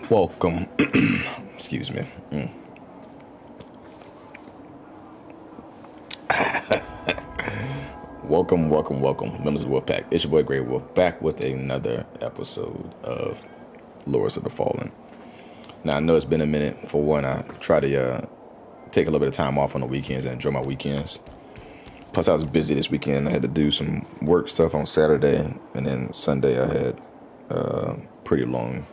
Welcome. Excuse me. Welcome, members of the Wolf Pack. It's your boy Greiwolph back with another episode of Lords of the Fallen. Now I know it's been a minute. For one, I try to take a little bit of time off on the weekends and enjoy my weekends. Plus, I was busy this weekend. I had to do some work stuff on Saturday, and then Sunday I had pretty long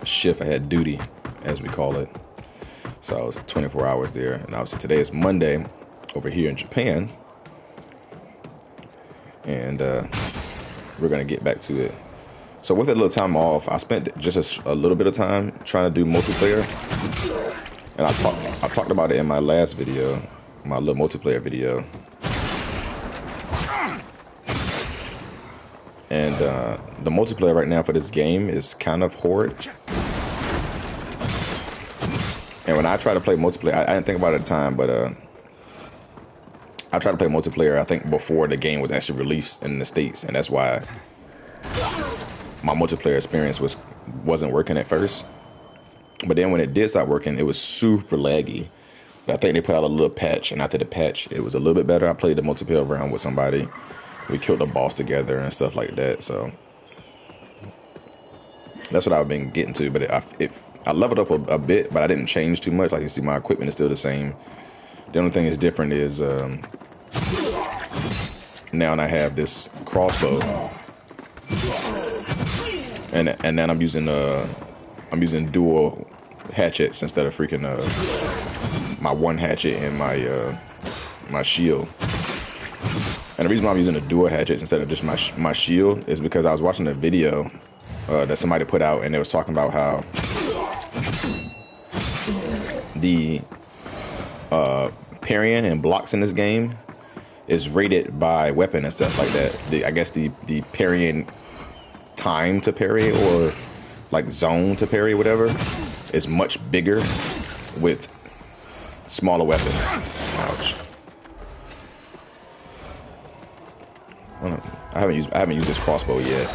shift. I had duty, as we call it. So I was 24 hours there. And obviously today is Monday over here in Japan. And we're going to get back to it. So with a little time off, I spent just a little bit of time trying to do multiplayer. And I talked about it in my last video, my little multiplayer video. And the multiplayer right now for this game is kind of horrid. And when I try to play multiplayer, I didn't think about it at the time, but I tried to play multiplayer, I think, before the game was actually released in the States. And that's why my multiplayer experience wasn't working at first. But then when it did start working, it was super laggy. But I think they put out a little patch, and after the patch, it was a little bit better. I played the multiplayer round with somebody. We killed a boss together and stuff like that. So that's what I've been getting to. But I leveled up a bit, but I didn't change too much. Like you see, my equipment is still the same. The only thing that's different is now I have this crossbow, and then I'm using dual hatchets instead of freaking my one hatchet and my shield. And the reason why I'm using the dual hatchets instead of just my shield is because I was watching a video that somebody put out, and they was talking about how the parrying and blocks in this game is rated by weapon and stuff like that. I guess the parrying time to parry, or like zone to parry, whatever, is much bigger with smaller weapons. Ouch. I haven't used this crossbow yet.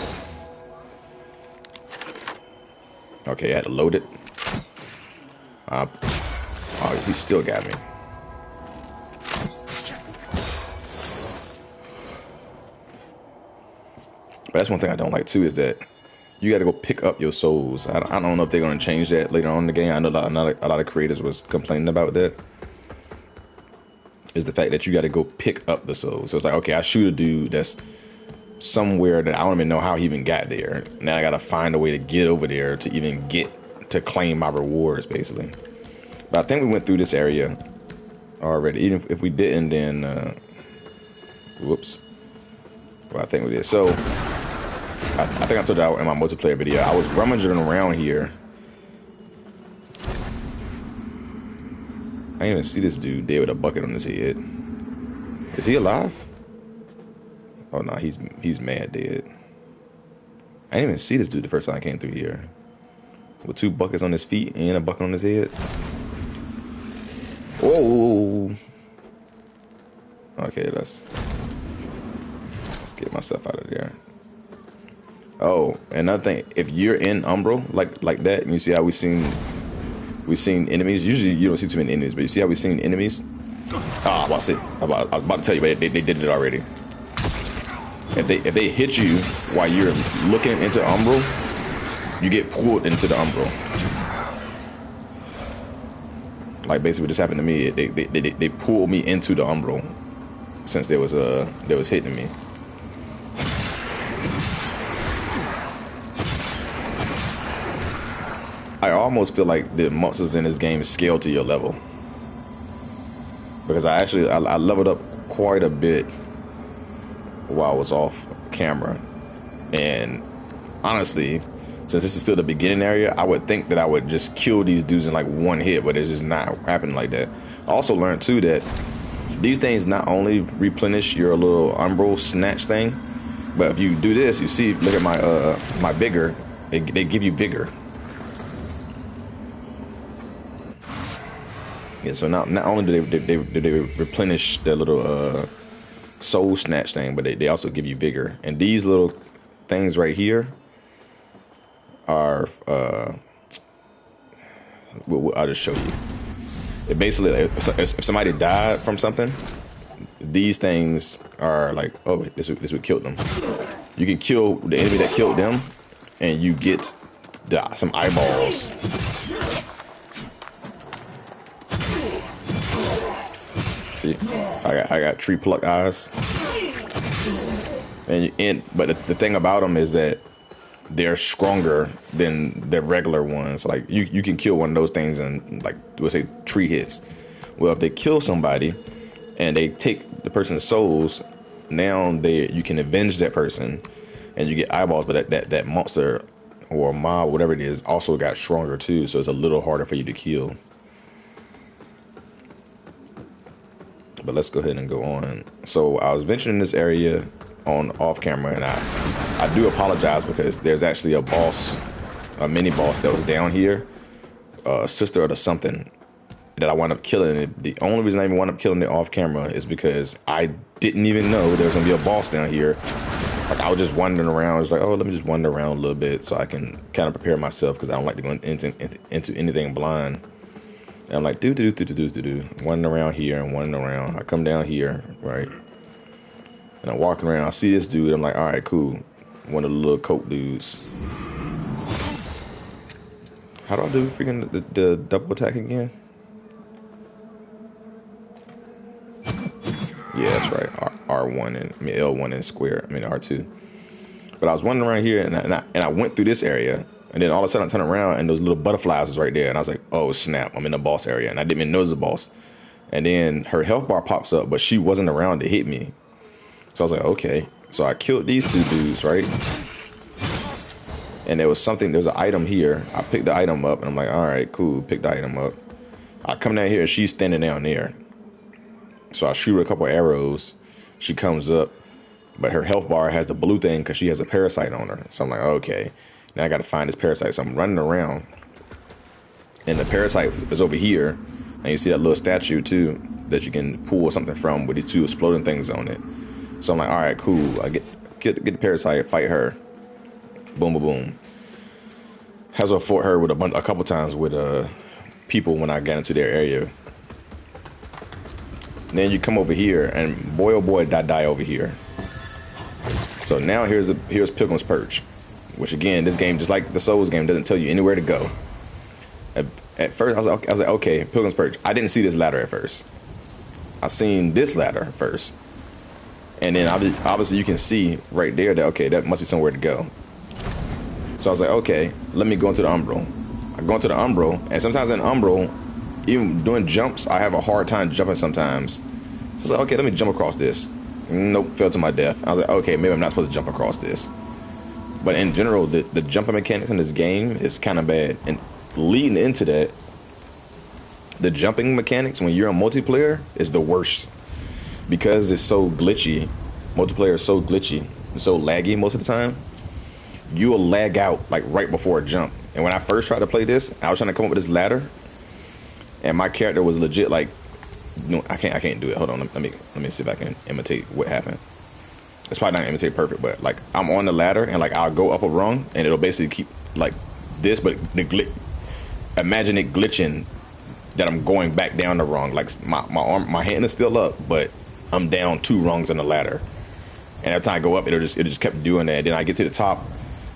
Okay, I had to load it. Oh, he still got me. But that's one thing I don't like too, is that you got to go pick up your souls. I don't know if they're going to change that later on in the game. I know a lot of creators was complaining about that. Is the fact that you got to go pick up the souls. So it's like, okay, I shoot a dude that's somewhere that I don't even know how he even got there. Now I got to find a way to get over there to even get to claim my rewards, basically. But I think we went through this area already. Even if we didn't, then whoops. Well, I think we did. So I think I told you in my multiplayer video, I was rummaging around here. I didn't even see this dude dead with a bucket on his head. Is he alive? Oh no, he's mad dead. I didn't even see this dude the first time I came through here. With 2 buckets on his feet and a bucket on his head. Whoa! Okay, let's get myself out of there. Oh, another thing, if you're in Umbral like that, and you see how we've seen enemies. Usually you don't see too many enemies, but you see how we've seen enemies. I was about to tell you, but they did it already. If they hit you while you're looking into Umbral, you get pulled into the Umbral. Like basically what just happened to me. They pulled me into the Umbral since they was hitting me. I almost feel like the monsters in this game scale to your level, because I leveled up quite a bit while I was off camera. And honestly, since this is still the beginning area, I would think that I would just kill these dudes in like one hit, but it's just not happening like that. I also learned too that these things not only replenish your little umbral snatch thing, but if you do this, you see, look at my vigor, they give you vigor. Yeah, so not only do they replenish their little soul snatch thing, but they also give you vigor. And these little things right here, are I'll just show you. It basically, if somebody died from something, these things are like, oh, this would kill them. You can kill the enemy that killed them, and you get some eyeballs. See, I got tree pluck eyes, but the thing about them is that they're stronger than the regular ones. Like you can kill one of those things in like, let's say 3 hits. Well, if they kill somebody and they take the person's souls, now you can avenge that person and you get eyeballs. But that monster or mob, whatever it is, also got stronger too. So it's a little harder for you to kill. But let's go ahead and go on. So I was venturing this area on off camera, and I do apologize because there's actually a mini boss that was down here, sister of the something, that I wound up killing. The only reason I even wound up killing it off camera is because I didn't even know there was gonna be a boss down here. Like I was just wandering around. I was like, oh, let me just wander around a little bit so I can kind of prepare myself, because I don't like to go into anything blind. And I'm like, wandering around here and wandering around. I come down here, right? And I'm walking around. I see this dude. I'm like, all right, cool. One of the little coke dudes. How do I do freaking the double attack again? Yeah, that's right. R1 and L1 and square. R2. But I was wandering around here, and I went through this area. And then all of a sudden I turn around and those little butterflies was right there. And I was like, oh, snap, I'm in the boss area. And I didn't even know it was a boss. And then her health bar pops up, but she wasn't around to hit me. So I was like, okay. So I killed these 2 dudes, right? And there was an item here. I picked the item up, and I'm like, all right, cool, pick the item up. I come down here, and she's standing down there. So I shoot her a couple arrows. She comes up, but her health bar has the blue thing because she has a parasite on her. So I'm like, okay. Now I got to find this parasite. So I'm running around, and the parasite is over here. And you see that little statue too that you can pull something from with these 2 exploding things on it. So I'm like, all right, cool. I get the parasite, fight her. Boom, boom, boom. Has I fought her with a couple times with people when I got into their area. And then you come over here, and boy, oh boy, did I die over here. So now here's Pilgrim's Perch. Which again, this game, just like the Souls game, doesn't tell you anywhere to go. At first, I was like, okay, Pilgrim's Perch. I didn't see this ladder at first. I seen this ladder first, and then obviously you can see right there that okay, that must be somewhere to go. So I was like, okay, let me go into the Umbral. I go into the Umbral, and sometimes in Umbral, even doing jumps, I have a hard time jumping sometimes. So I was like, okay, let me jump across this. Nope, fell to my death. I was like, okay, maybe I'm not supposed to jump across this. But in general, the jumping mechanics in this game is kind of bad. And leading into that, the jumping mechanics when you're on multiplayer is the worst. Because it's so glitchy. Multiplayer is so glitchy and so laggy most of the time. You will lag out like right before a jump. And when I first tried to play this, I was trying to come up with this ladder. And my character was legit like, no, I can't do it. Hold on, let me see if I can imitate what happened. It's probably not imitate perfect, but like I'm on the ladder and like I'll go up a rung and it'll basically keep like this, but imagine it glitching that I'm going back down the rung. Like my hand is still up, but I'm down 2 rungs on the ladder. And every time I go up, it just kept doing that. And then I get to the top,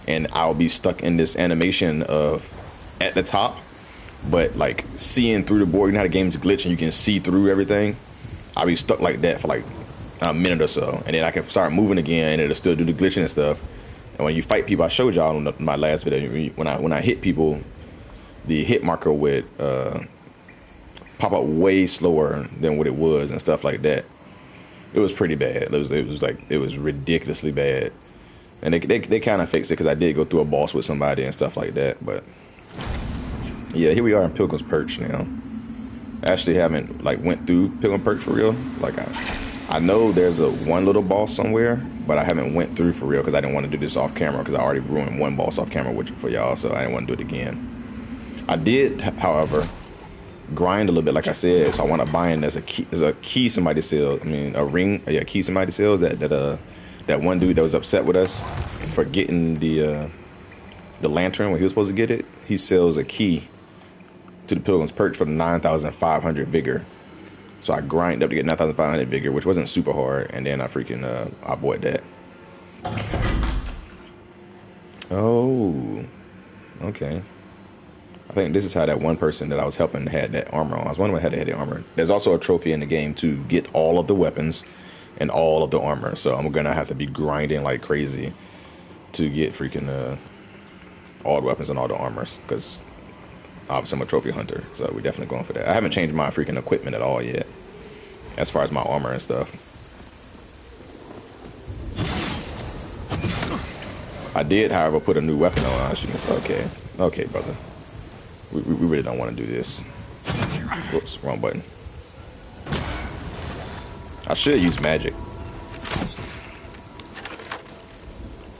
and I'll be stuck in this animation of at the top, but like seeing through the board. You know how the game's glitch and you can see through everything. I'll be stuck like that for like a minute or so, and then I can start moving again, and it'll still do the glitching and stuff. And when you fight people, I showed y'all in my last video, when I hit people, the hit marker would pop up way slower than what it was and stuff like that. It was pretty bad. It was ridiculously bad. And they kind of fixed it because I did go through a boss with somebody and stuff like that. But yeah, here we are in Pilgrim's Perch now. I actually haven't like went through Pilgrim Perch for real. Like I know there's one little boss somewhere, but I haven't went through for real because I didn't want to do this off camera because I already ruined one boss off camera for y'all, so I didn't want to do it again. I did, however, grind a little bit, like I said. So I want to buy in. There's a key somebody sells. I mean, a ring. Yeah, key somebody sells. That one dude that was upset with us for getting the the lantern, when he was supposed to get it, he sells a key to the Pilgrim's Perch for 9,500 vigor. So I grinded up to get 9,500 vigor, which wasn't super hard, and then I freaking I bought that. Oh, okay. I think this is how that one person that I was helping had that armor on. I was wondering how they had the armor. There's also a trophy in the game to get all of the weapons and all of the armor. So I'm gonna have to be grinding like crazy to get freaking all the weapons and all the armors, because obviously I'm a trophy hunter. So we're definitely going for that. I haven't changed my freaking equipment at all yet, as far as my armor and stuff. I did, however, put a new weapon on. Okay, okay, brother. We really don't want to do this. Whoops, wrong button. I should use magic.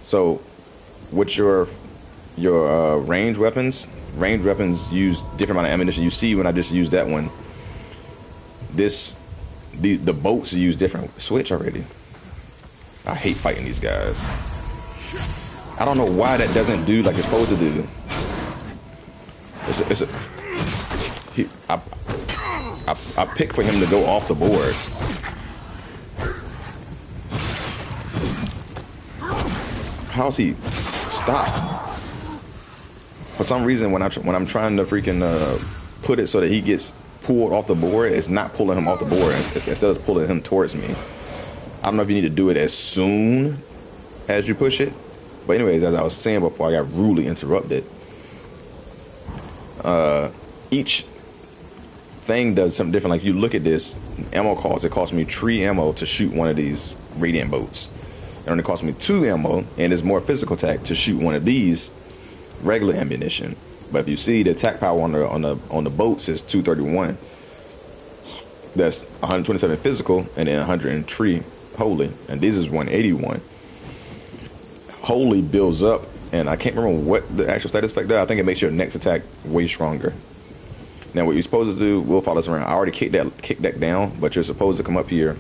So, with your ranged weapons use different amount of ammunition. You see, when I just used that one, the bolts use different. Switch already. I hate fighting these guys. I don't know why that doesn't do like it's supposed to do. I picked for him to go off the board. How's he stop? For some reason, when I'm trying to freaking put it so that he gets pulled off the board, it's not pulling him off the board. Instead of pulling him towards me. I don't know if you need to do it as soon as you push it. But anyways, as I was saying before, I got rudely interrupted. Each thing does something different. Like, you look at this ammo cost. It cost me 3 ammo to shoot one of these radiant boats. It only cost me 2 ammo, and it's more physical attack to shoot one of these regular ammunition. But if you see, the attack power on the boats is 231. That's 127 physical, and then 103 holy, and this is 181. Holy builds up, and I can't remember what the actual status effect does. I think it makes your next attack way stronger. Now, what you're supposed to do, we'll follow this around. I already kicked that down, but you're supposed to come up here.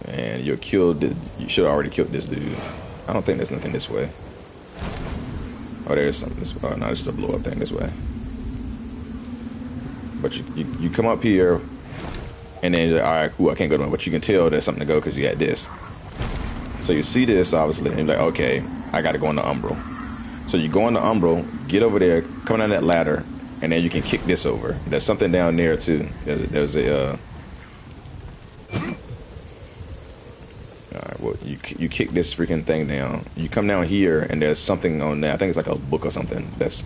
And you should have already killed this dude. I don't think there's nothing this way. Oh, there's something this way. Oh, no, it's just a blow up thing this way. But you come up here, and then you're like, all right, cool, I can't go to it. But you can tell there's something to go because you got this. So you see this, obviously, and you're like, okay, I got to go into Umbral. So you go into Umbral, get over there, come down that ladder, and then you can kick this over. There's something down there, too. There's a Alright, well, you kick this freaking thing down. You come down here, and there's something on that. I think it's like a book or something that's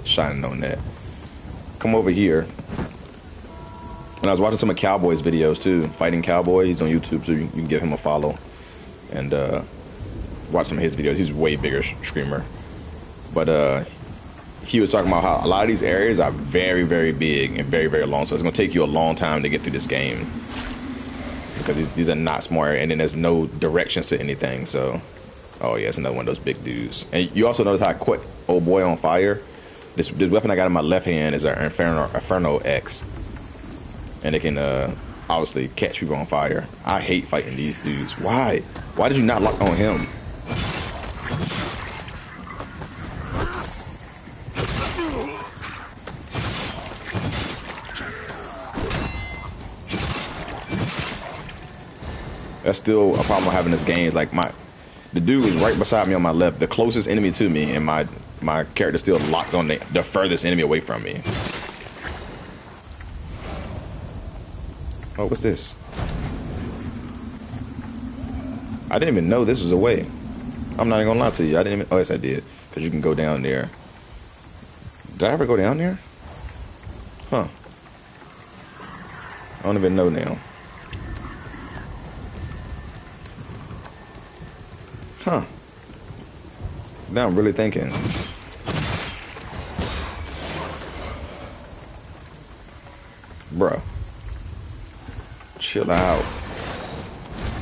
shining on that. Come over here. And I was watching some of Cowboy's videos too, Fighting Cowboy. He's on YouTube, so you can give him a follow and watch some of his videos. He's a way bigger streamer, but he was talking about how a lot of these areas are very, very big and very, very long. So it's gonna take you a long time to get through this game because these are not smart, and then there's no directions to anything. So, oh yeah, it's another one of those big dudes. And you also notice how I caught old boy on fire. This weapon I got in my left hand is an Inferno X. And it can obviously catch people on fire. I hate fighting these dudes. Why? Why did you not lock on him? That's still a problem I'm having in this game. Like the dude is right beside me on my left, the closest enemy to me, and my character still locked on the furthest enemy away from me. Oh, what's this? I didn't even know this was a way. I'm not even gonna lie to you. I didn't even. Oh, yes, I did. Because you can go down there. Did I ever go down there? Huh. I don't even know now. Huh. Now I'm really thinking. Bruh. Chill out.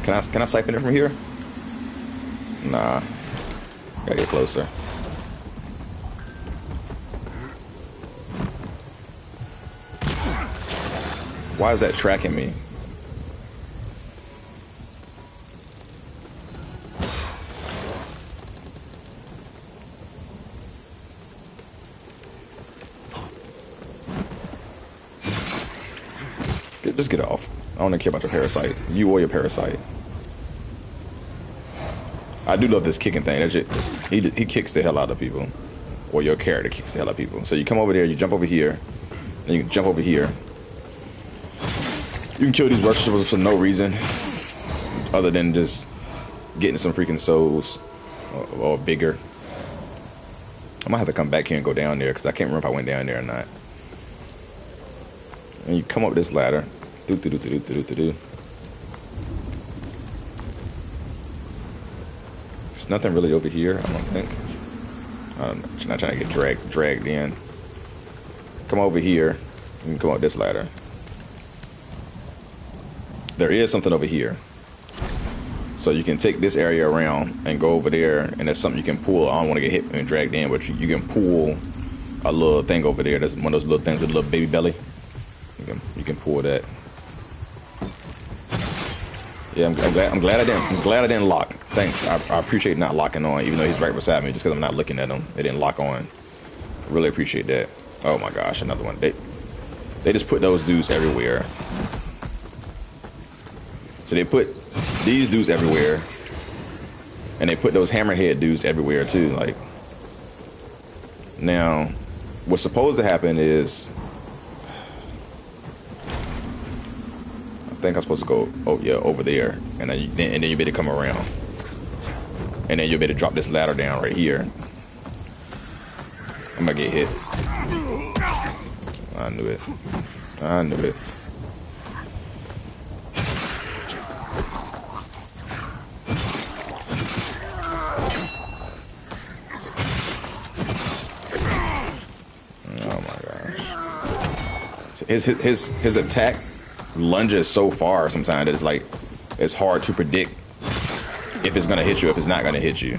Can I siphon it from here? Nah. Gotta get closer. Why is that tracking me? just get off. I don't care about your parasite. You or your parasite. I do love this kicking thing. He kicks the hell out of people, or your character kicks the hell out of people. So you come over there, you jump over here, and you can jump over here. You can kill these rushers for no reason, other than just getting some freaking souls or bigger. I might have to come back here and go down there because I can't remember if I went down there or not. And you come up this ladder. There's nothing really over here, I don't think. I'm not trying to get dragged in. Come over here. You can come up this ladder. There is something over here. So you can take this area around and go over there, and there's something you can pull. I don't want to get hit and dragged in, but you can pull a little thing over there. That's one of those little things with a little baby belly. You can pull that. Yeah, I'm glad I didn't lock. Thanks. I appreciate not locking on, even though he's right beside me, just because I'm not looking at him. It didn't lock on. Really appreciate that. Oh my gosh, another one. They just put those dudes everywhere. So they put these dudes everywhere, and they put those hammerhead dudes everywhere too. Like, now, what's supposed to happen is, I think I'm supposed to go, over there, and then you better come around, and then you better drop this ladder down right here. I'm gonna get hit. I knew it. I knew it. His attack lunges so far sometimes that it's hard to predict if it's gonna hit you, if it's not gonna hit you.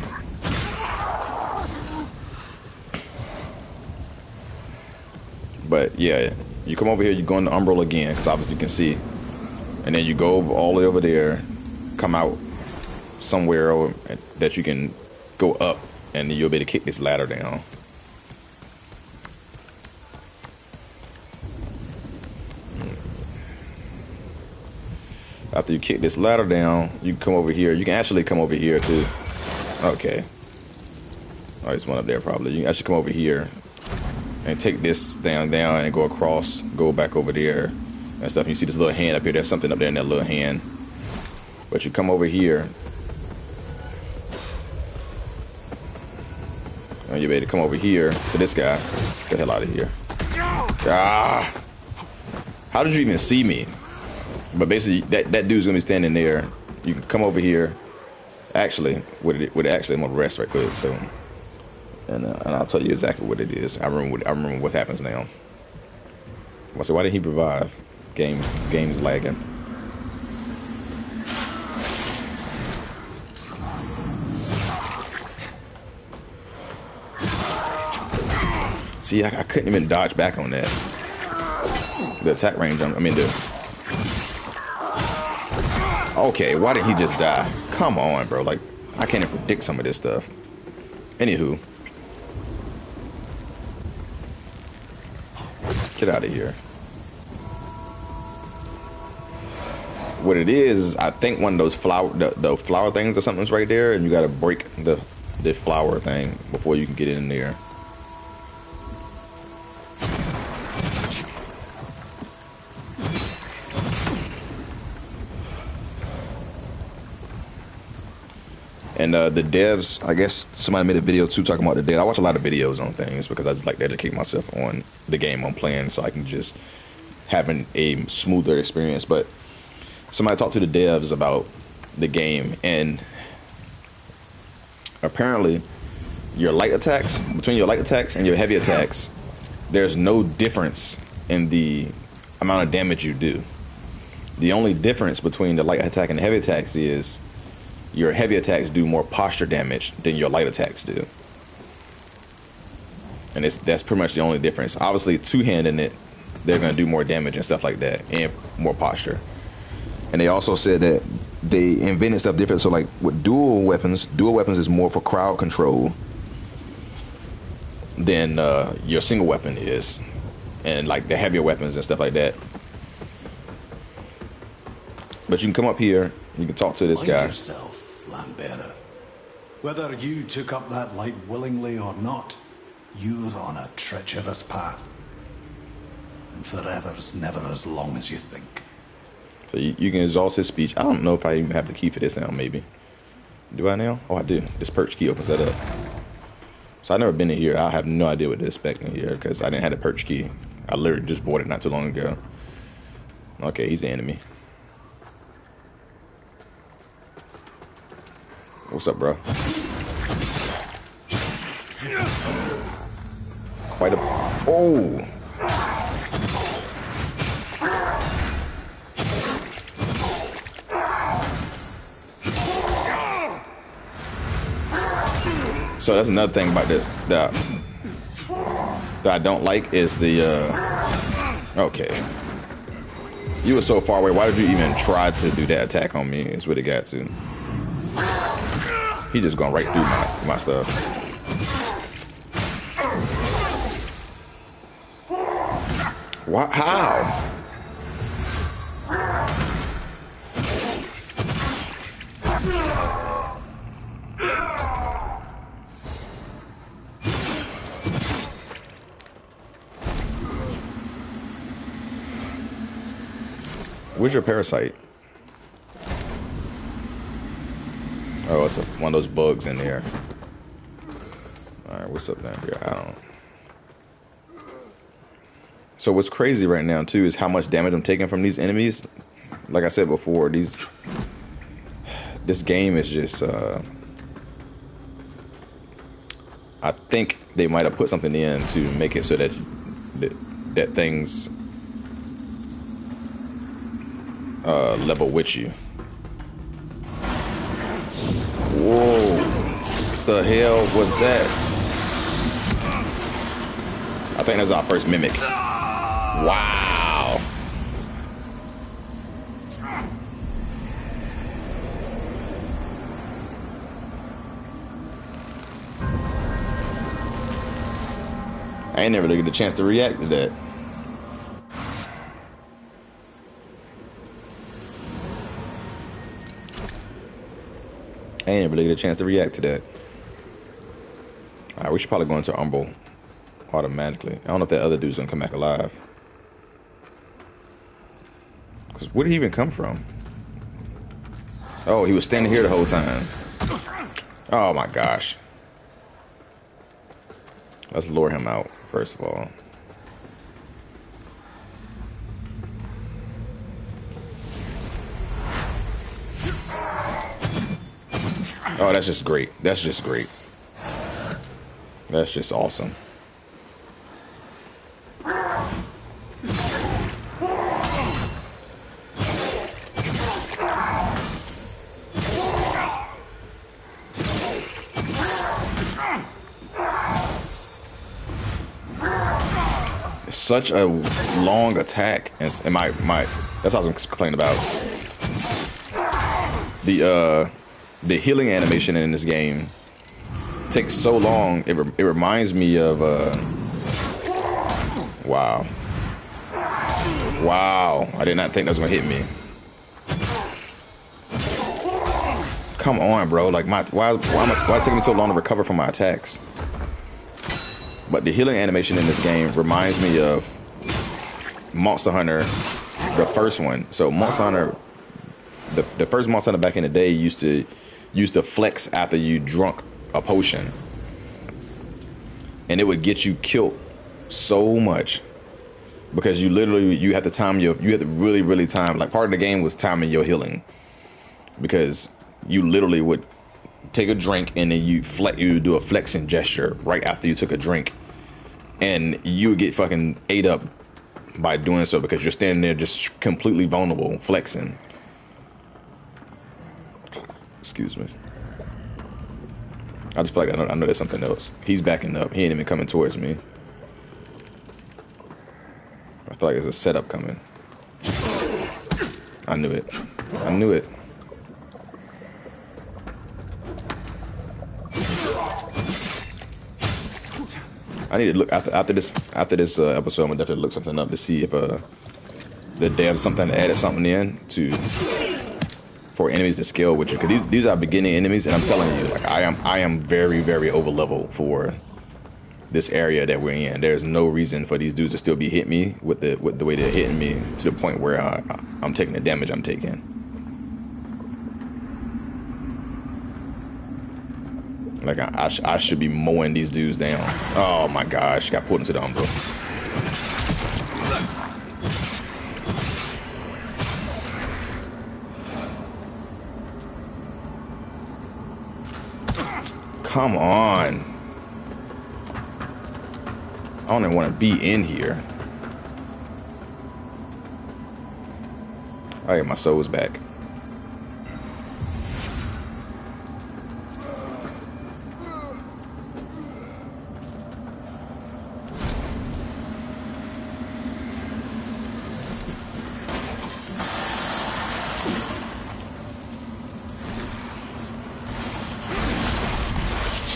But yeah, you come over here, you go in the umbral again, because obviously you can see, and then you go all the way over there, come out somewhere that you can go up, and then you'll be able to kick this ladder down. After you kick this ladder down, you can come over here. You can actually come over here too. Okay. Oh, there's one up there probably. You can actually come over here and take this down and go across, go back over there and stuff. You see this little hand up here. There's something up there in that little hand. But you come over here, and you're ready to come over here to this guy. Get the hell out of here. Ah! How did you even see me? But basically, that dude's gonna be standing there. You can come over here. Actually, I'm gonna rest right quick. So, and I'll tell you exactly what it is. I remember what happens now. I said, why did he revive? Game's lagging. See, I couldn't even dodge back on that. The attack range. Okay, why did he just die? Come on, bro. Like, I can't even predict some of this stuff. Anywho. Get out of here. What it is, I think one of those the flower things or something's right there, and you gotta break the flower thing before you can get in there. And the devs, I guess somebody made a video too talking about the devs. I watch a lot of videos on things because I just like to educate myself on the game I'm playing so I can just have a smoother experience. But somebody talked to the devs about the game, and apparently between your light attacks and your heavy attacks, there's no difference in the amount of damage you do. The only difference between the light attack and the heavy attacks is your heavy attacks do more posture damage than your light attacks do. And that's pretty much the only difference. Obviously, two-handing it, they're going to do more damage and stuff like that, and more posture. And they also said that they invented stuff different. So like with dual weapons is more for crowd control than your single weapon is. And like the heavier weapons and stuff like that. But you can come up here. You can talk to this guy. Yourself, Lambera. Whether you took up that light willingly or not, you're on a treacherous path. And forever's never as long as you think. So you can exhaust his speech. I don't know if I even have the key for this now, maybe. Do I now? Oh, I do. This perch key opens that up. So I've never been in here. I have no idea what to expect in here because I didn't have a perch key. I literally just bought it not too long ago. Okay, he's the enemy. What's up, bro? Quite a... Oh! So that's another thing about this that I don't like is the okay. You were so far away. Why did you even try to do that attack on me? Is what it got to. He just going right through my stuff. What? How? Where's your parasite? Oh, it's one of those bugs in there. Alright, what's up down here? I don't... So what's crazy right now, too, is how much damage I'm taking from these enemies. Like I said before, this game is just... I think they might have put something in to make it so that things... level with you. Whoa, the hell was that? I think that's our first mimic. Wow. I ain't never really get a chance to react to that. I ain't really get a chance to react to that. Alright, we should probably go into Umble automatically. I don't know if that other dude's gonna come back alive. Because where did he even come from? Oh, he was standing here the whole time. Oh my gosh. Let's lure him out, first of all. Oh, that's just great. That's just great. That's just awesome. It's such a long attack, and my that's what I was complaining about. The healing animation in this game takes so long. It reminds me of wow. I did not think that was gonna hit me. Come on, bro. Like why it take me so long to recover from my attacks? But the healing animation in this game reminds me of Monster Hunter, the first one. So Monster Hunter, the first Monster Hunter back in the day used to flex after you drunk a potion, and it would get you killed so much because you have to time you have to really time. Like part of the game was timing your healing, because you literally would take a drink and then you do a flexing gesture right after you took a drink, and you would get fucking ate up by doing so because you're standing there just completely vulnerable flexing. Excuse me. I just feel like I know there's something else. He's backing up. He ain't even coming towards me. I feel like there's a setup coming. I knew it. I knew it. I need to look after this episode. I'm gonna definitely look something up to see if the devs added something in to for enemies to scale with you, because these are beginning enemies, and I'm telling you, like I am very, very over leveled for this area that we're in. There's no reason for these dudes to still be hitting me with the way they're hitting me, to the point where I'm taking the damage I'm taking. Like I should be mowing these dudes down. Oh my gosh, got pulled into the umbra. Come on. I don't even want to be in here. Oh yeah, my soul's back.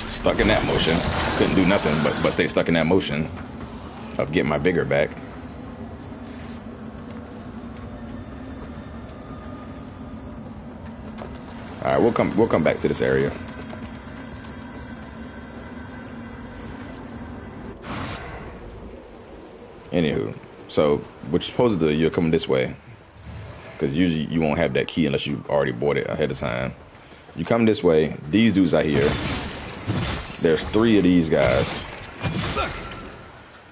Stuck in that motion. Couldn't do nothing but stay stuck in that motion of getting my vigor back. All right, we'll come back to this area. Anywho, so what you're supposed to do, you're coming this way, because usually you won't have that key unless you already bought it ahead of time. You come this way. These dudes are here. There's 3 of these guys.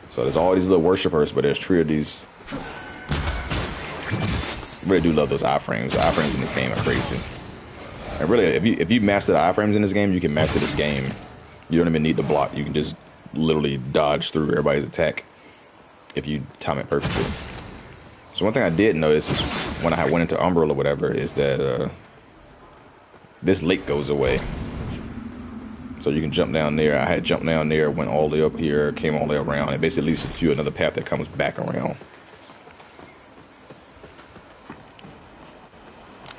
So there's all these little worshipers, but there's 3 of these. I really do love those iframes. The iframes in this game are crazy. And really, if you master the iframes in this game, you can master this game. You don't even need to block. You can just literally dodge through everybody's attack if you time it perfectly. So one thing I did notice is when I went into Umbral or whatever is that this lake goes away. So you can jump down there. I had jumped down there, went all the way up here, came all the way around. It basically leads to another path that comes back around.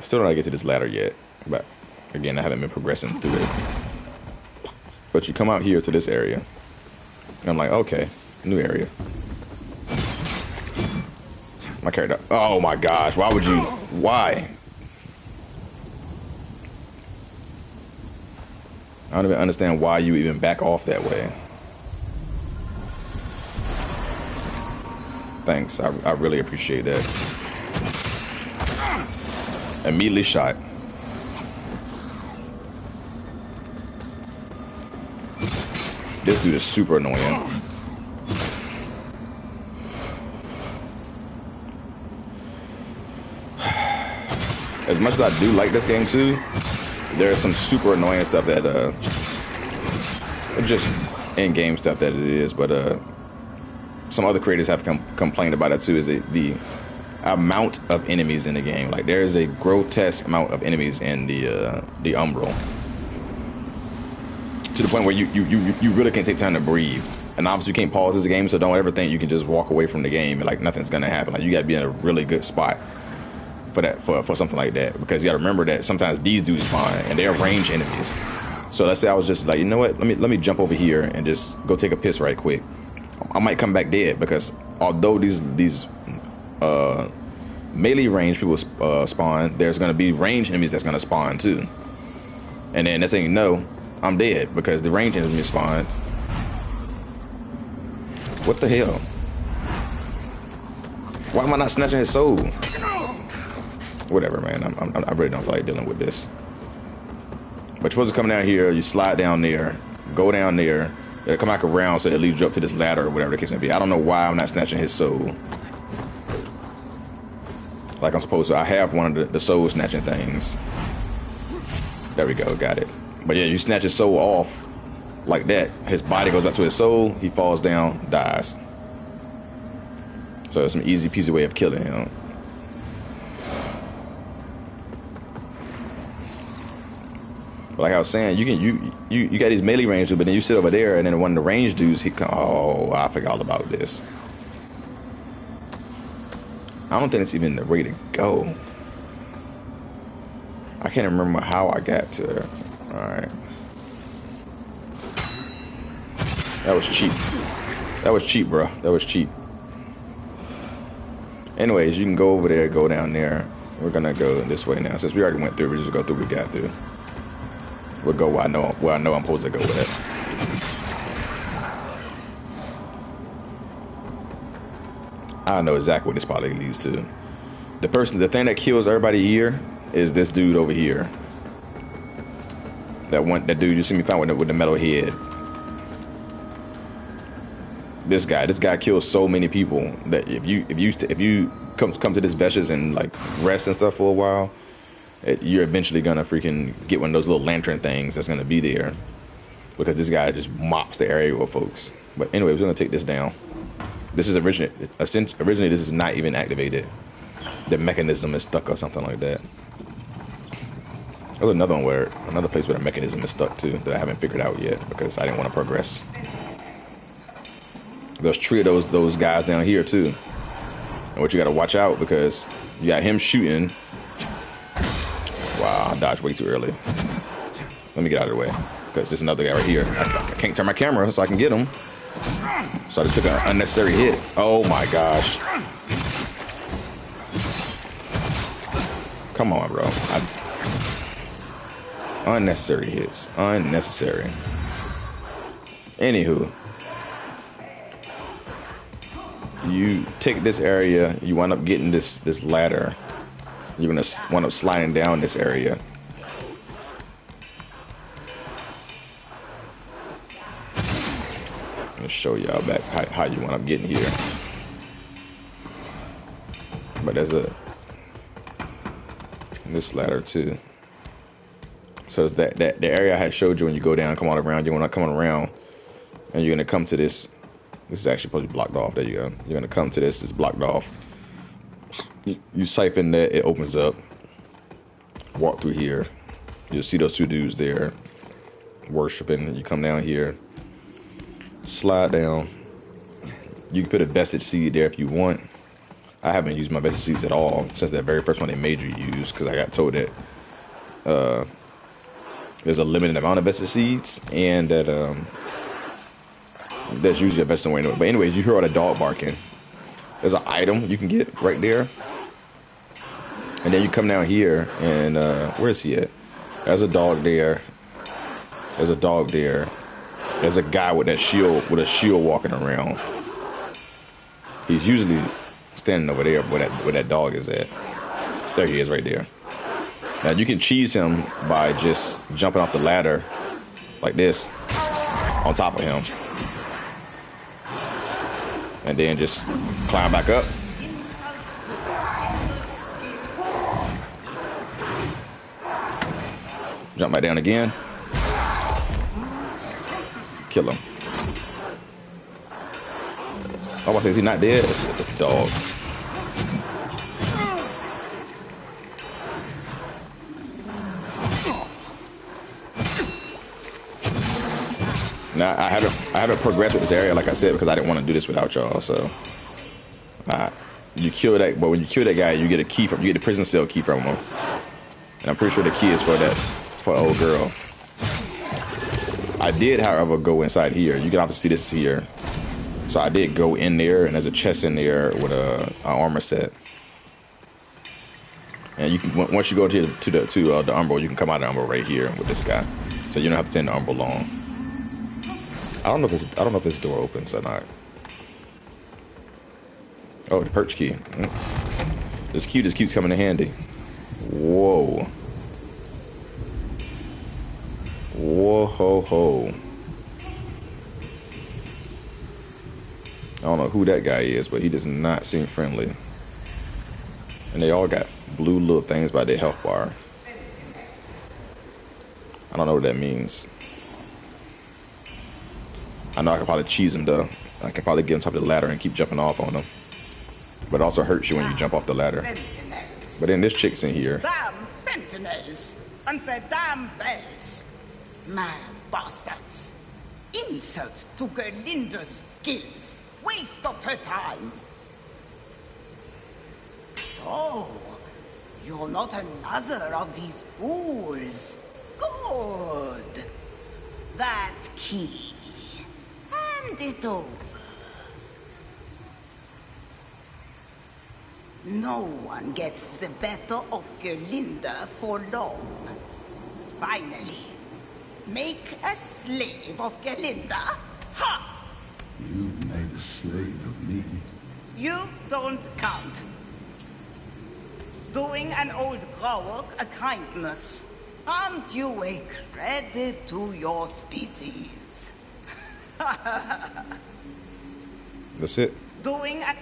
Still don't get to this ladder yet, but again, I haven't been progressing through it. But you come out here to this area. And I'm like, okay, new area. My character. Oh my gosh, why would you? Why? I don't even understand why you even back off that way. Thanks, I really appreciate that. Immediately shot. This dude is super annoying. As much as I do like this game too, there's some super annoying stuff that just in-game stuff that it is, but some other creators have complained about it too, is the amount of enemies in the game. Like there's a grotesque amount of enemies in the Umbral, to the point where you really can't take time to breathe. And obviously you can't pause this game, so don't ever think you can just walk away from the game and like nothing's gonna happen. Like you gotta be in a really good spot for that, for something like that, because you gotta remember that sometimes these dudes spawn and they're ranged enemies. So let's say I was just like, you know what, let me jump over here and just go take a piss right quick. I might come back dead, because although these melee range people spawn, there's gonna be range enemies that's gonna spawn too. And then next thing you know, I'm dead because the range enemies spawned. What the hell? Why am I not snatching his soul? Whatever, man. I really don't feel like dealing with this. But you're supposed to come down here. You slide down there, go down there. It'll come back around, so it leads you up to this ladder or whatever the case may be. I don't know why I'm not snatching his soul like I'm supposed to. I have one of the soul snatching things. There we go, got it. But yeah, you snatch his soul off like that. His body goes up to his soul. He falls down, dies. So it's an easy peasy way of killing him. But like I was saying, you got these melee range dudes, but then you sit over there, and then one of the range dudes, oh, I forgot all about this. I don't think it's even the way to go. I can't remember how I got to it. Alright. That was cheap. That was cheap, bro. That was cheap. Anyways, you can go over there, go down there. We're gonna go this way now. Since we already went through, we just go through what we got through. We'll go where I know I'm supposed to go with it. I don't know exactly what this probably leads to. The thing that kills everybody here is this dude over here. That dude you see me find with the metal head. This guy kills so many people that if you come to this Vesh's and like rest and stuff for a while, you're eventually gonna freaking get one of those little lantern things that's gonna be there, because this guy just mops the area with folks. But anyway, we're gonna take this down. This is originally this is not even activated. The mechanism is stuck or something like that. There's another place where the mechanism is stuck too that I haven't figured out yet because I didn't want to progress. There's three of those guys down here too, and what you got to watch out because you got him shooting. Wow, I dodged way too early. Let me get out of the way because there's another guy right here. I can't turn my camera so I can get him. So I just took an unnecessary hit. Oh my gosh! Come on, bro. Unnecessary hits. Unnecessary. Anywho. You take this area, you wind up getting this ladder. You're gonna wind up sliding down this area. I'm gonna show y'all back how you wind up getting here. But there's this ladder too. So it's that the area I had showed you when you go down, come on around. You want to come around, and you're gonna come to this. This is actually supposed to be blocked off. There you go. You're gonna come to this. It's blocked off. You siphon that. It opens up. Walk through here. You'll see those two dudes there worshiping. You come down here. Slide down. You can put a vestige seed there if you want. I haven't used my vestige seeds at all since that very first one they made you use because I got told that there's a limited amount of vestige seeds and that there's usually a vestige way to it. But anyways, you hear all the dog barking. There's an item you can get right there. And then you come down here and where's he at? There's a dog there. There's a dog there. There's a guy with a shield walking around. He's usually standing over there where that dog is at. There he is right there. Now you can cheese him by just jumping off the ladder like this on top of him. And then just climb back up. Jump back down again. Kill him. I want to say, is he not dead? It's the dog. Now I haven't progressed with this area, like I said, because I didn't want to do this without y'all. So, you kill that, but when you kill that guy, you get the prison cell key from him, and I'm pretty sure the key is for old girl. I did, however, go inside here. You can obviously see this here. So I did go in there, and there's a chest in there with an armor set. And you can once you go to the Umbral, you can come out of the Umbral right here with this guy, so you don't have to tend the Umbral long. I don't know if this door opens or not. Oh, the perch key. This key just keeps coming in handy. Whoa. Whoa ho ho. I don't know who that guy is, but he does not seem friendly. And they all got blue little things by their health bar. I don't know what that means. I know I can probably cheese him though. I can probably get on top of the ladder and keep jumping off on him. But it also hurts you when you jump off the ladder. But then this chick's in here. Damn sentinels and their damn bells. Mad bastards. Insult to Gerlinda's skills. Waste of her time. So, you're not another of these fools. Good. That key. Hand it over. No one gets the better of Gerlinda for long. Finally, make a slave of Gerlinda? Ha! You've made a slave of me. You don't count. Doing an old Grauwolph a kindness. Aren't you a credit to your species? That's it. Doing an...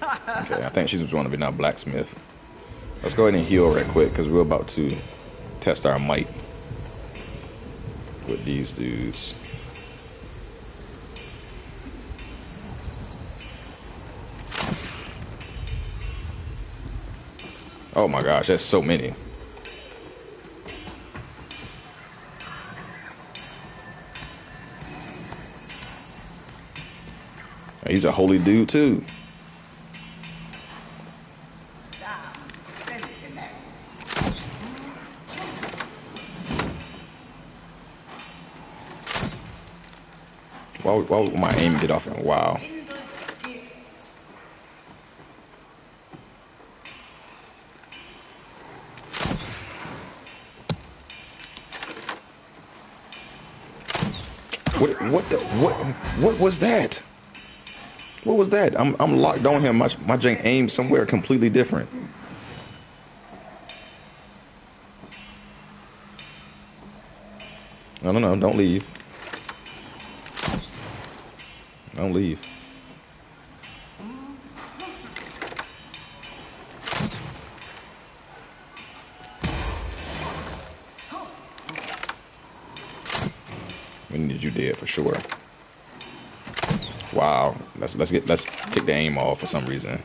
Okay, I think she's going to be now blacksmith. Let's go ahead and heal right quick because we're about to test our might with these dudes. Oh my gosh, that's so many. He's a holy dude too. Why would my aim get off him? Wow. What was that? What was that? I'm locked on him. My jank aimed somewhere completely different. No, don't leave. Don't leave. We need you dead for sure. Wow. Let's take the aim off for some reason.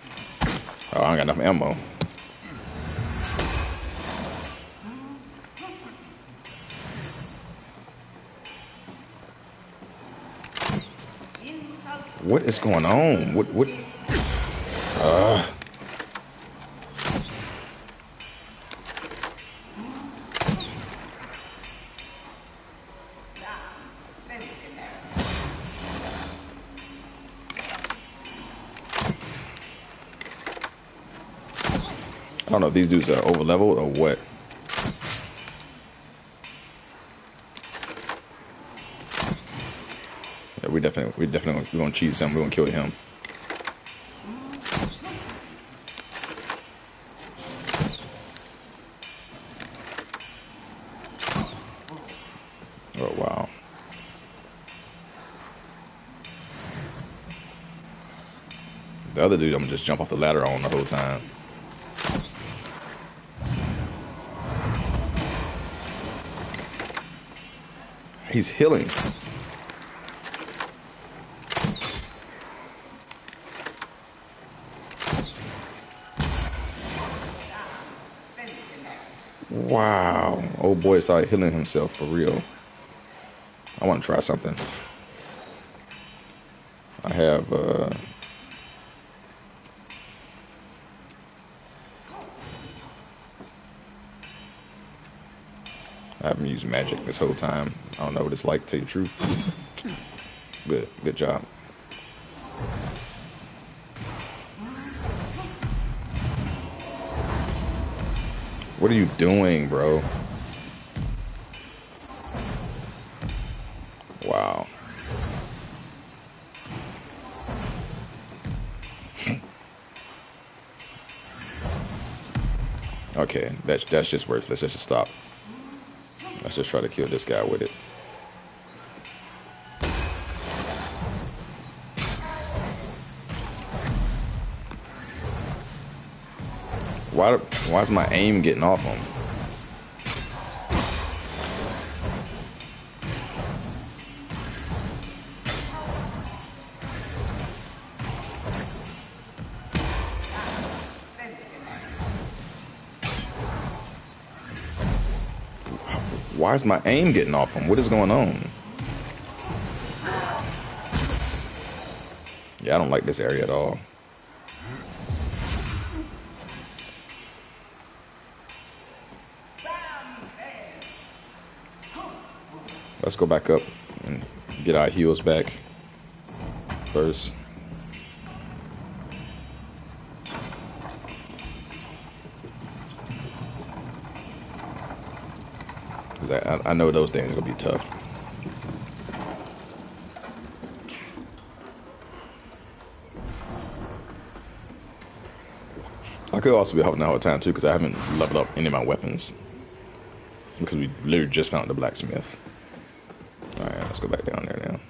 Oh, I ain't got enough ammo. What is going on? What? I don't know if these dudes are over leveled or what. Yeah, we definitely we're gonna cheese him. We're gonna kill him. Oh wow. The other dude, I'm gonna just jump off the ladder on the whole time. He's healing. Wow. Old boy started healing himself for real. I want to try something. I have I haven't used magic this whole time. I don't know what it's like, to tell you the truth. Good job. What are you doing, bro? Wow. Okay, that's just worthless. Let's just stop. Let's just try to kill this guy with it. Why's my aim getting off him? Why is my aim getting off him? What is going on? Yeah, I don't like this area at all. Let's go back up and get our heals back first. I know those things are gonna be tough. I could also be helping the whole time too, because I haven't leveled up any of my weapons. Because we literally just found the blacksmith. Alright, let's go back down there now.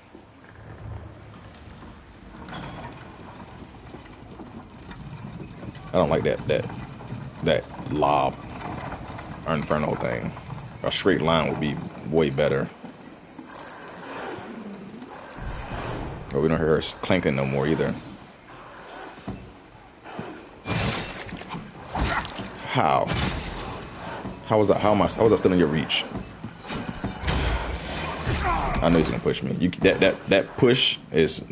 I don't like that lob or inferno thing. A straight line would be way better. But we don't hear her clanking no more either. How? How was I still in your reach? I know he's gonna push me. That push is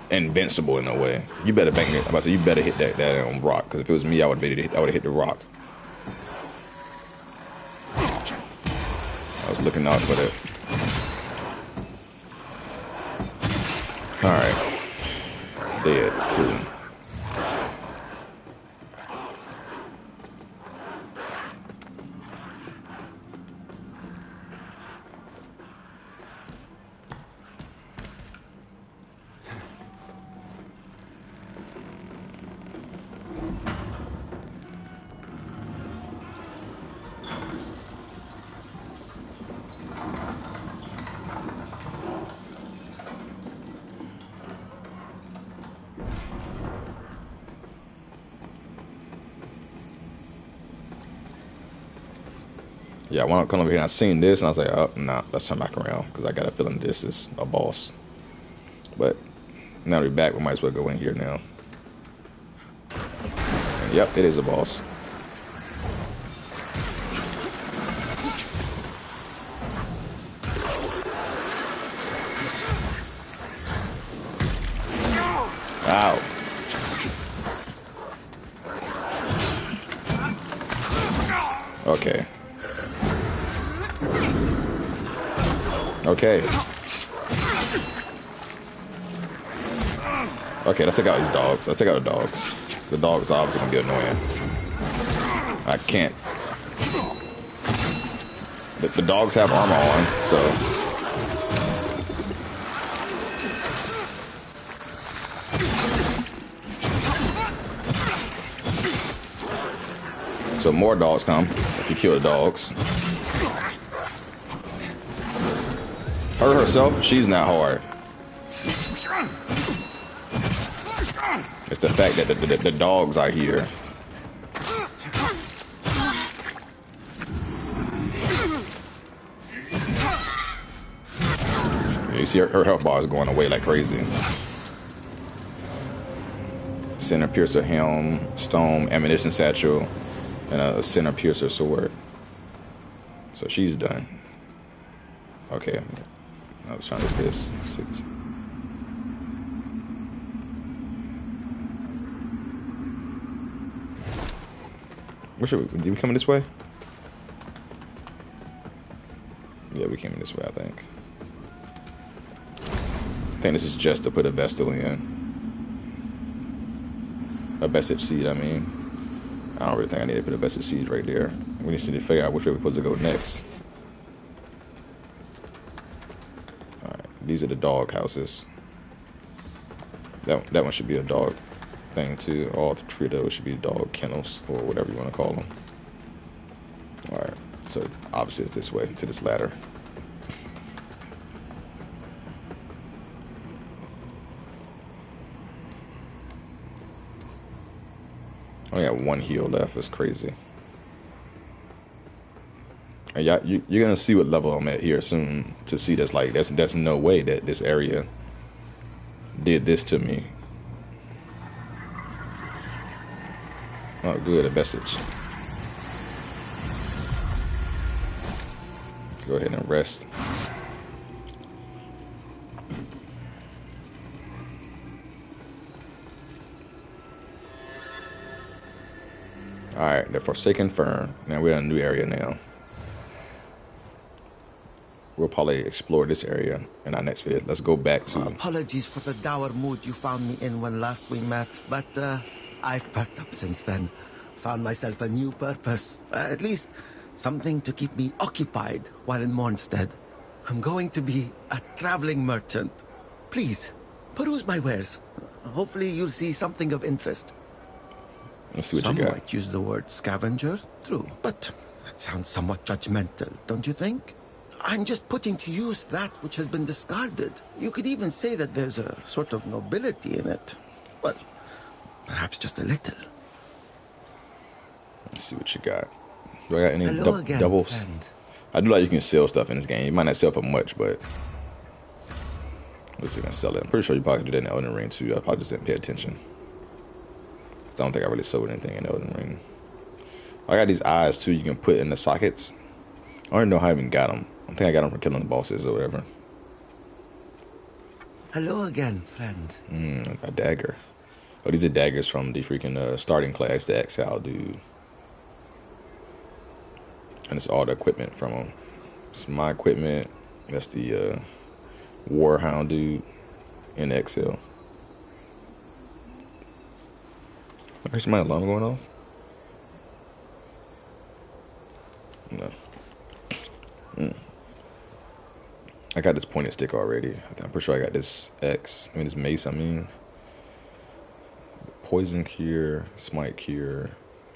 invincible in a way. You better bank me. I'm about to say you better hit that rock, because if it was me, I would have hit the rock. I was looking out for that. All right, dead. Cool. Yeah, when I come over here and I seen this, and I was like, oh, nah, let's turn back around, because I got a feeling this is a boss. But now we're back, we might as well go in here now. And yep, it is a boss. Ow. Okay. Okay. Okay, let's take out these dogs. Let's take out the dogs. The dogs are obviously gonna be annoying. I can't. The dogs have armor on, so more dogs come if you kill the dogs. Her herself, she's not hard. It's the fact that the dogs are here. You see her health bar is going away like crazy. Center piercer helm, stone, ammunition satchel, and a center piercer sword. So she's done. Okay. I was trying to get this. 6. Where should we? Did we come this way? Yeah, we came in this way, I think. I think this is just to put a Vestal in. A Vestige seed, I mean. I don't really think I need to put a Vestige seed right there. We just need to figure out which way we're supposed to go next. These are the dog houses. That one should be a dog thing too. All 3 of those should be dog kennels, or whatever you want to call them. Alright, so obviously it's this way, to this ladder. I only got 1 heal left, that's crazy. And you're gonna see what level I'm at here soon to see that's like that's no way that this area did this to me. Oh, good, a Vestige. Go ahead and rest. All right, the Forsaken Fern. Now we're in a new area now. We'll probably explore this area in our next video. Let's go back to... Apologies for the dour mood you found me in when last we met, but I've perked up since then. Found myself a new purpose. At least, Something to keep me occupied while in Mornstead. I'm going to be a traveling merchant. Please, peruse my wares. Hopefully you'll see something of interest. Let's see what Some you got. might use the word scavenger, true, but that sounds somewhat judgmental, don't you think? I'm just putting to use that which has been discarded. You could even say that there's a sort of nobility in it. Well, perhaps just a little. Let's see what you got. Do I got any Hello again, doubles? friend. I do like you can sell stuff in this game. You might not sell for much, but let's see if you can sell it. I'm pretty sure you probably can do that in Elden Ring too. I probably just didn't pay attention. I don't think I really sold anything in Elden Ring. I got these eyes too you can put in the sockets. I don't even know how I even got them. I think I got them from killing the bosses or whatever. Hello again, friend. A dagger. Oh, these are daggers from the freaking starting class, the Exile dude. And it's all the equipment from them. It's my equipment. That's the Warhound dude in Exile. Is my alarm going off? No. I got this pointed stick already. I'm pretty sure I got this this mace, Poison cure, smite cure.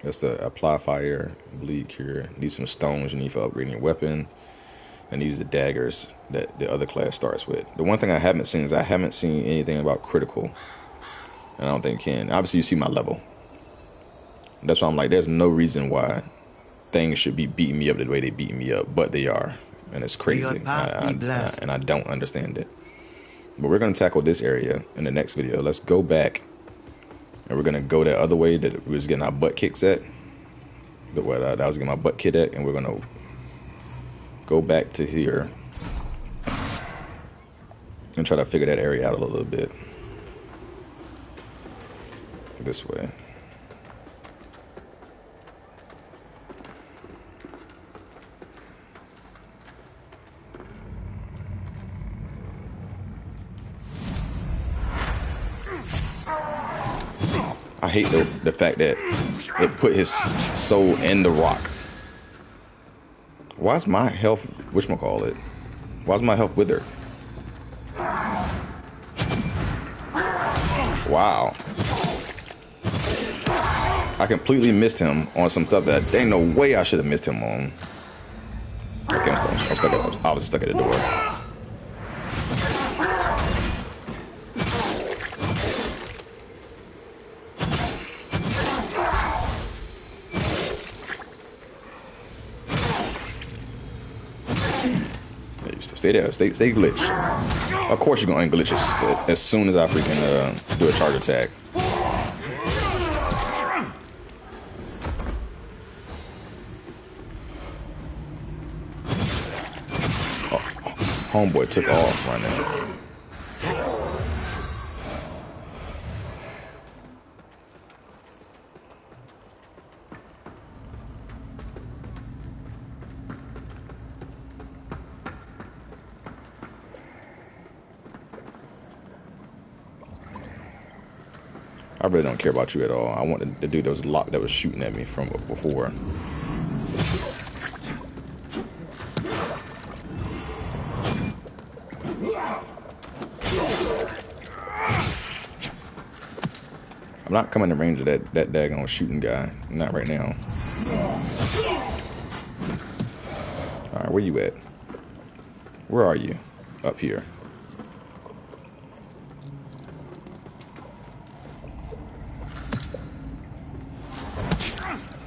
That's the apply fire, bleed cure. Need some stones you need for upgrading your weapon. And these are the daggers that the other class starts with. The one thing I haven't seen is I haven't seen anything about critical. And I don't think you can. Obviously you see my level. That's why I'm like, there's no reason why things should be beating me up the way they beat me up, but they are. And it's crazy. And I don't understand it. But we're going to tackle this area in the next video. Let's go back. And we're going to go that other way that we was getting our butt kicks at. That I was getting my butt kicked at. And we're going to go back to here. And try to figure that area out a little bit. This way. I hate the fact that it put his soul in the rock. Why's my health, whatchamacallit? Why's my health with her? Wow. I completely missed him on some stuff that there ain't no way I should have missed him on. Okay, I was stuck at the door. Stay there. Stay glitch. Of course you're going to unglitch as soon as I freaking do a charge attack. Oh, homeboy took off right now. I really don't care about you at all. I want the dude that was locked that was shooting at me from before. I'm not coming in range of that daggone shooting guy. Not right now. Alright, where you at? Where are you? Up here.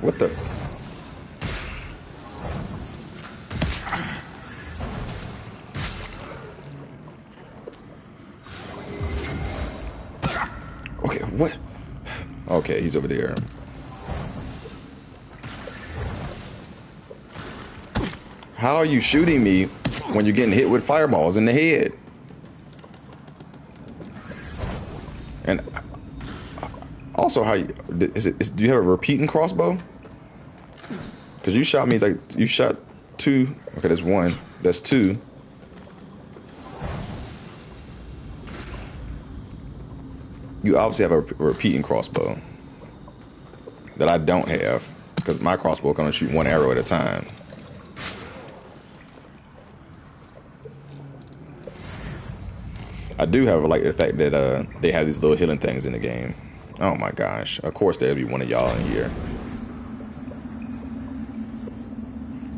What the? Okay, what? Okay, he's over there. How are you shooting me when you're getting hit with fireballs in the head? And also, how do you have a repeating crossbow? Because you shot me like you shot two. Okay, that's one. That's two. You obviously have a repeating crossbow that I don't have because my crossbow can only shoot one arrow at a time. I do have like the fact that they have these little healing things in the game. Oh my gosh! Of course there'll be one of y'all in here.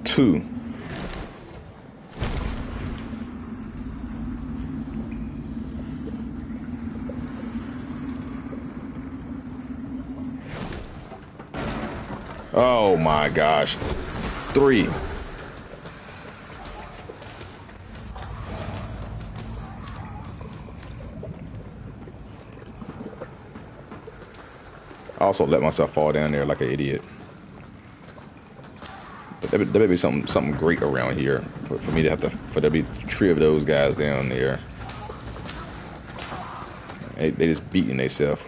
2. Oh my gosh. 3. I also let myself fall down there like an idiot. But there may be something great around here for me to have to, for there to be 3 of those guys down there. They just beating themselves.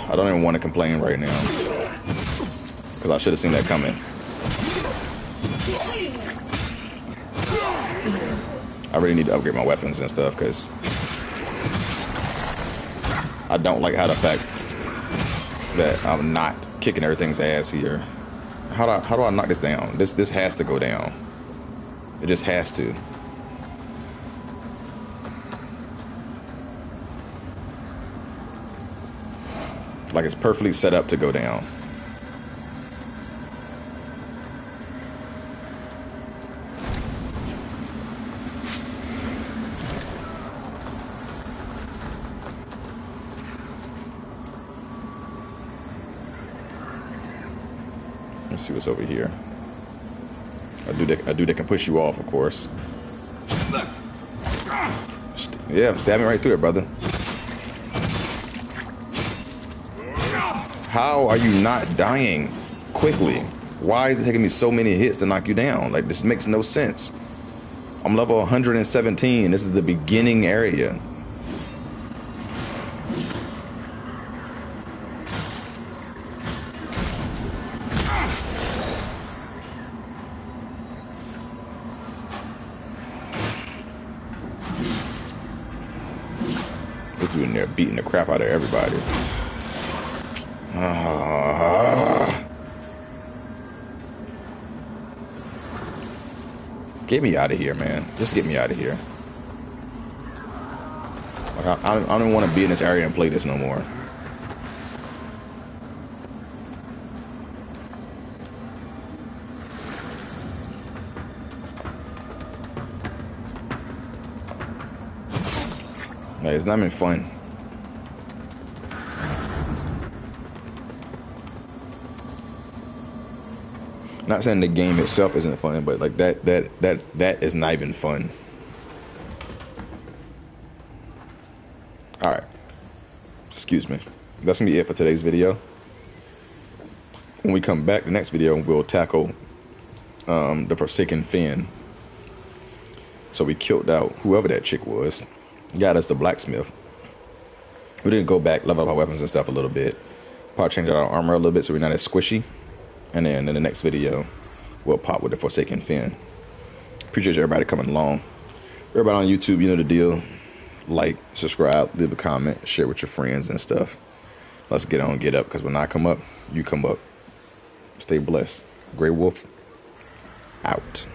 I don't even want to complain right now because I should have seen that coming. I really need to upgrade my weapons and stuff because I don't like how the fact that I'm not kicking everything's ass here. How do I knock this down? This has to go down. It just has to. Like it's perfectly set up to go down. Let's see what's over here. A dude that can push you off, of course. Yeah, stab me right through it, brother. How are you not dying quickly? Why is it taking me so many hits to knock you down? Like, this makes no sense. I'm level 117. This is the beginning area. This dude in there beating the crap out of everybody. Get me out of here, man. Just get me out of here. Like, I don't want to be in this area and play this no more. Like, it's not even fun. Not saying the game itself isn't fun, but like that is not even fun. All right, excuse me. That's gonna be it for today's video. When we come back, the next video we'll tackle the Forsaken Finn. So we killed out whoever that chick was. Got us the blacksmith. We didn't go back, level up our weapons and stuff a little bit. Probably change out our armor a little bit so we're not as squishy. And then in the next video, we'll pop with the Forsaken Finn. Appreciate everybody coming along. Everybody on YouTube, you know the deal. Like, subscribe, leave a comment, share with your friends and stuff. Let's get on, get up, because when I come up, you come up. Stay blessed. Greiwolph, out.